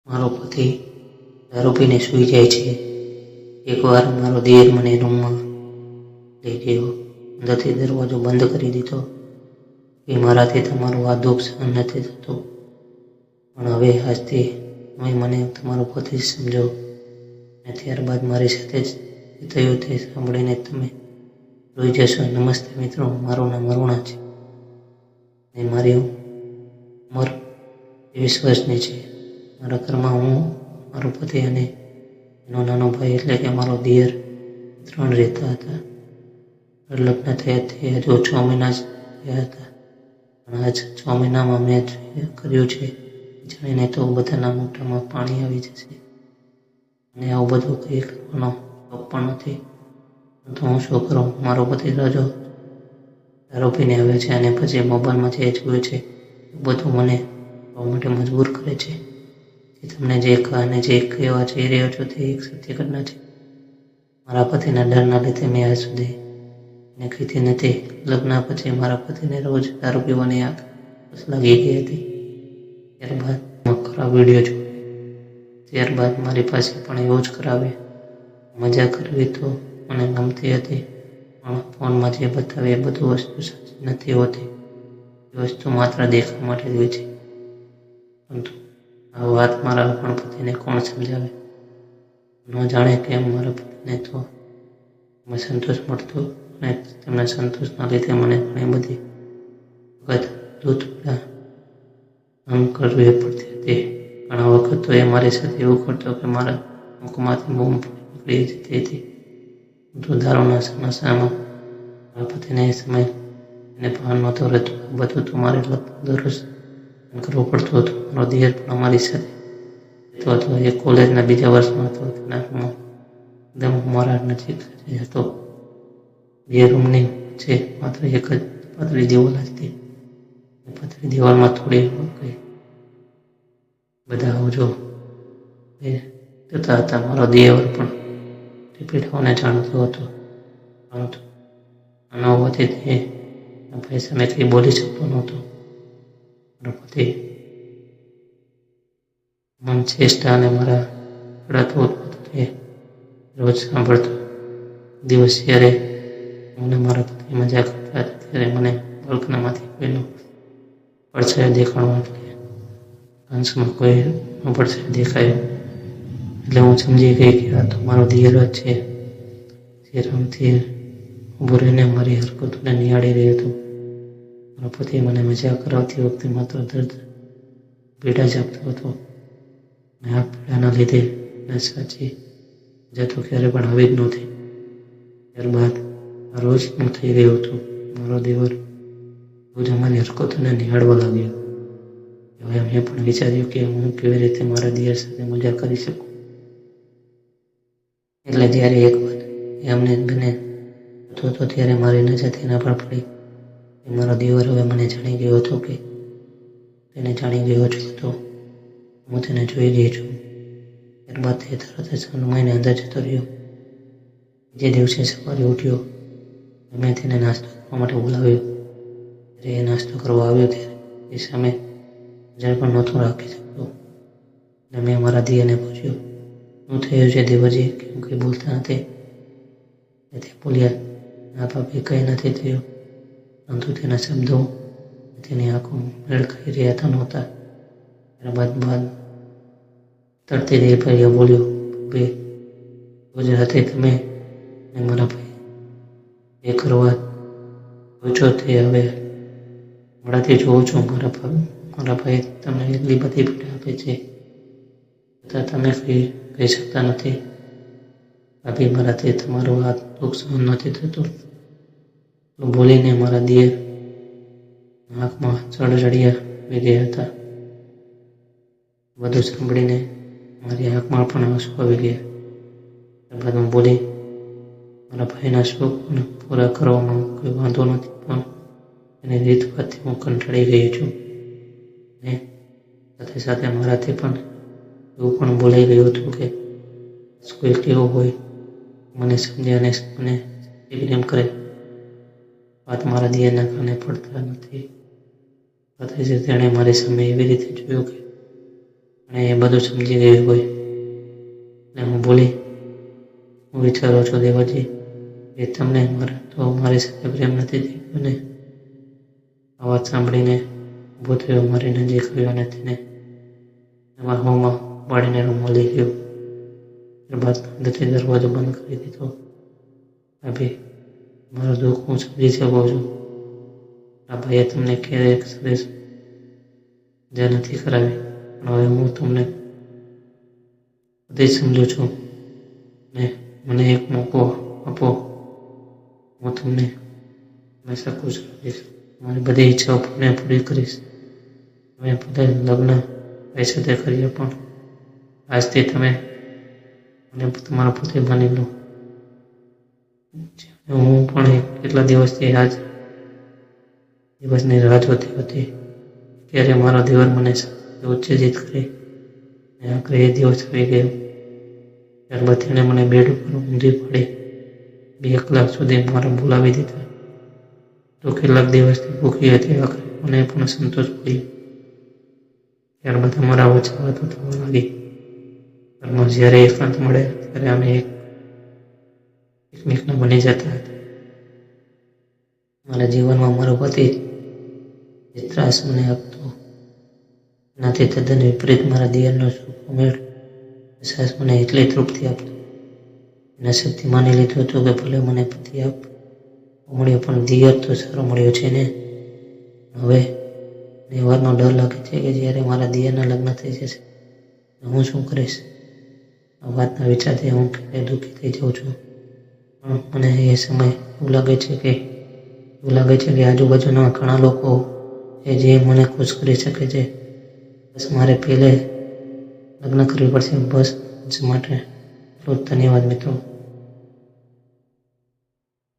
મારો પતિ દારૂ પીને સૂઈ જાય છે. એકવાર મારો દિયર મને રૂમમાં લઈ ગયો, અંદરથી દરવાજો બંધ કરી દીધો કે મારાથી તમારું આ દુઃખ સહન નથી થતું, પણ હવે આજથી તમે મને તમારો પતિ સમજો. અને ત્યારબાદ મારી સાથે જે થયું તે સાંભળીને તમે રોઈ જશો. નમસ્તે મિત્રો, મારું નામ અરુણા છે અને મારી ઉંમર 23 વર્ષની છે. મારા ઘરમાં હું, મારો પતિ અને એનો નાનો ભાઈ એટલે કે મારો દિયર 3 રહેતા હતા. લગ્ન થયા તે હજુ 6 મહિના જ થયા હતા, પણ આજ 6 મહિનામાં મેં કર્યું છે જાણીને તો બધાના મોઢામાં પાણી આવી જશે. અને આવું બધું કંઈ કરવાનો શોખ પણ નથી, તો હું શું કરું. મારો પતિ રોજ દારૂ પીને આવે છે અને પછી મોબાઈલમાં જે જોયું છે એ બધું મને જોવા માટે મજબૂર કરે છે. તમને જે કહેવા જઈ રહ્યો છું તે એક સત્ય ઘટના છે. મારા પતિના ડરના લીધે મેં આજ સુધી એને કીધી નથી. લગ્ન પછી મારા પતિને રોજ દારૂ પીવાની આદત લાગી ગઈ હતી. ત્યારબાદ ખરાબ વિડીયો જોયો, ત્યારબાદ મારી પાસે પણ એવું જ કરાવે. મજા કરવી તો મને ગમતી હતી, પણ ફોનમાં જે બતાવે એ બધું વસ્તુ સાચી નથી હોતી. એ વસ્તુ માત્ર દેખાવા માટે જ હોય છે. પરંતુ આ વાત મારા પણ પતિને કોણ સમજાવે. ન જાણે કેમ મારા પતિને તો એમાં સંતોષ મળતો અને તેમના સંતોષના લીધે મને ઘણી બધી વખત દૂધ પીડા સહન કરવી પડતી હતી. ઘણા વખત તો એ મારી સાથે એવું કરતો કે મારા મુખમાંથી બૂમ નીકળી જતી હતી. પરંતુ દારૂના નશામાં મારા પતિને એ સમય એને ભાન નહોતું રહેતું. બધું તો મારે દરરોજ કરવું પડતું હતું. મારો દિયર પણ અમારી સાથે રહેતો હતો. એ કોલેજના બીજા વર્ષમાં હતો. તેના રૂમમાં એકદમ મારા નજીક જ હતો. 2 રૂમની વચ્ચે માત્ર એક જ પાતળી દિવાલ હતી. પાતળી દિવાલમાં થોડી કઈ બધા જો જતા હતા. મારો દિયર પણ તે પીડાઓને જાણતો હતો, પરંતુ આનો હોવાથી તે ભાઈ સામે કંઈ બોલી શકતો નહોતો. મારો પતિ મન ચેષ્ટા અને મારા પીડાતું તે રોજ સાંભળતો. દિવસ જ્યારે મને મારા પતિ મજા કરતા હતા ત્યારે મને બાલ્કનીમાંથી કોઈનો પડછાયો દેખાણો, એટલે અંશમાં કોઈનો પડછાયો દેખાયો એટલે હું સમજી ગઈ કે આ તો મારો દિયર જ છે, જે રમથી ઊભો રહીને મારી હરકતોને નિહાળી રહ્યો હતો. મારો પતિ મને મજા કરાવતી વખતે માત્ર દર્દ પીડા જ આપતો હતો, અને આ પીડાના લીધે મને સાચી મજા તો ક્યારે પણ આવી જ નહોતી. ત્યારબાદ આ રોજનું થઈ ગયું હતું. મારો દિયર રોજ અમારી હરકતોને નિહાળવા લાગ્યો. હવે મેં પણ વિચાર્યું કે હું કેવી રીતે મારા દિયર સાથે મજા કરી શકું. એટલે જ્યારે એક વાર એ અમને બંને થતો હતો ત્યારે મારી નજર તેના પર પડી. મારો દિયર હવે મને જાણી ગયો હતો કે તેને જાણી ગયો છું તો હું તેને જોઈ રહી છું. ત્યારબાદ તે તરત જ અનુમાઈને અંદર જતો રહ્યો. જે દિવસે સવારે ઉઠ્યો મેં તેને નાસ્તો કરવા માટે બોલાવ્યો. જ્યારે એ નાસ્તો કરવા આવ્યો ત્યારે એ સામે નજર પણ નહોતો રાખી શકતો. અને મેં મારા દિયરને પૂછ્યું, શું થયું છે દેવજી, કેમ કંઈ બોલતા નથી? તે બોલ્યા, ના ભાભી, કંઈ નથી થયું. પરંતુ તેના શબ્દો તેની આંખો મેળ ખાઈ રહ્યા નહોતા. ત્યારબાદ તરતી દેવભાઈએ બોલ્યો, ભાભી, રોજ રાતે તમે અને મારા ભાઈ એ કરવા પૂછો તે હવે હમણાંથી જોઉં છું. મારા ભાઈ તમને એટલી બધી પીડા આપે છે છતાં તમે કહી શકતા નથી. ભાભી, મારાથી તમારું આ દુઃખ સહન નથી થતું. બોલીને મારા દિયર આંખમાં ચળચળિયા આવી ગયા હતા. બધું સાંભળીને મારી આંખમાં પણ આંસુ આવી ગયા. ત્યારબાદ હું બોલી, મારા ભાઈના શોખને પૂરા કરવામાં કોઈ વાંધો નથી, પણ એની રીતભાતથી હું કંટાળી ગઈ છું. અને સાથે સાથે મારાથી પણ એવું પણ બોલાઈ ગયું હતું કે કોઈ કેવું હોય મને સમજે અને મને પ્રેમ કરે. વાત મારા દિયરના કાને પડતા નથી. સાથે જ તેણે મારી સામે એવી રીતે જોયું કે અને એ બધું સમજી ગયું હોય. અને હું બોલી, હું વિચારું છું દેવાજી, એ તમને મારી સાથે પ્રેમ નથી દેખાયો ને? આ વાત સાંભળીને ઊભો થયો, મારી નજીક આવ્યો અને તેને એમાં હોમાં પાડીને રૂમમાં લઈ ગયો. ત્યારબાદ અંદરથી દરવાજો બંધ કરી દીધો. ભાભી, મારું દુઃખ હું સમજી શકું છું. આ ભાઈએ તમને ક્યારેય સદેશ મજા નથી કરાવી, પણ હવે હું તમને બધી જ સમજુ છું. ને મને એક મોકો આપો, હું તમને હંમેશા ખુશ રાખીશ. મારી બધી ઈચ્છાઓ પૂરી કરીશ. તમે બધા લગ્ન ભાઈ સાથે કરીએ, પણ આજથી તમે મને તમારો પતિ માની લો. હું પણ કેટલા દિવસથી આજ દિવસની રાહ જોતી હતી, ક્યારે મારો દેવર મને ઉત્તેજિત કરે. અને આખરે એ દિવસ આવી ગયો. ત્યારબાદ તેણે મને બેડ ઉપર ઊંધી પાડી 2 કલાક સુધી મારે બોલાવી દીધા. તો કેટલાક દિવસથી ભૂખી હતી. આખરે મને પણ સંતોષ પડ્યો. ત્યારબાદ અમારા વચ્ચે વાતો થવા લાગી. ઘરમાં જ્યારે એકાંત મળે ત્યારે અમે એકમેકના બની જતા હતા. મારા જીવનમાં મારો પતિ જે ત્રાસ મને આપતો, એનાથી તદ્દન વિપરીત મારા દિયરનો સુખમેળ અહેસાસ મને એટલી તૃપ્તિ આપતો. નસીબથી માની લીધું હતું કે ભલે મને પતિ મળ્યો, પણ દિયર તો સારો મળ્યો છે ને. હવે તહેવારનો ડર લાગે છે કે જ્યારે મારા દિયરના લગ્ન થઈ જશે હું શું કરીશ. આ વાતના વિચારથી હું ક્યારેય દુઃખી થઈ જાઉં છું. પણ મને એ સમય એવું લાગે છે કે આજુબાજુના ઘણા લોકો છે જે મને ખુશ કરી શકે છે. બસ મારે પહેલે લગ્ન કરવી પડશે. બસ માટે એટલું જ. ધન્યવાદ મિત્રો.